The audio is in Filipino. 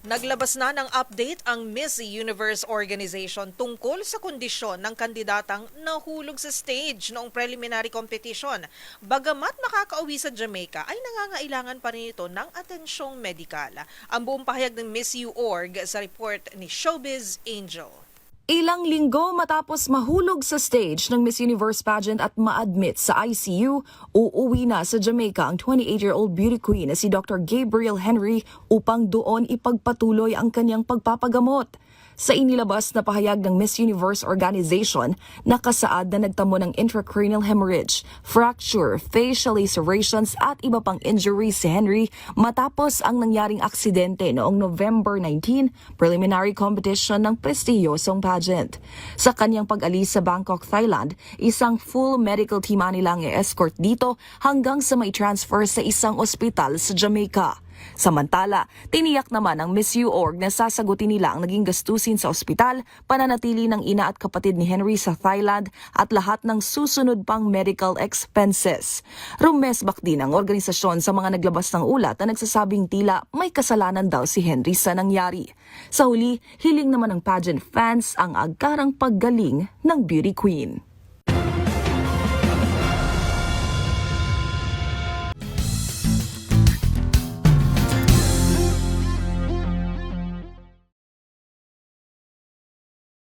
Naglabas na ng update ang Miss Universe organization tungkol sa kondisyon ng kandidatang nahulog sa stage noong preliminary competition. Bagamat makakauwi sa Jamaica, ay nangangailangan pa rin ito ng atensyong medikal. Ang buong pahayag ng Miss U Org sa report ni Showbiz Angel. Ilang linggo matapos mahulog sa stage ng Miss Universe pageant at ma-admit sa ICU, uuwi na sa Jamaica ang 28-year-old beauty queen na si Dr. Gabriel Henry upang doon ipagpatuloy ang kanyang pagpapagamot. Sa inilabas na pahayag ng Miss Universe organization, nakasaad na nagtamo ng intracranial hemorrhage, fracture, facial lacerations at iba pang injuries si Henry matapos ang nangyaring aksidente noong November 19, preliminary competition ng prestihiyosong pageant. Sa kanyang pag-alis sa Bangkok, Thailand, isang full medical team nilang i-escort dito hanggang sa may transfer sa isang ospital sa Jamaica. Samantala, tiniyak naman ng Miss U Org na sasagutin nila ang naging gastusin sa ospital, pananatili ng ina at kapatid ni Henry sa Thailand at lahat ng susunod pang medical expenses. Rumesbak din ang organisasyon sa mga naglabas ng ulat na nagsasabing tila may kasalanan daw si Henry sa nangyari. Sa huli, hiling naman ng pageant fans ang agarang paggaling ng beauty queen.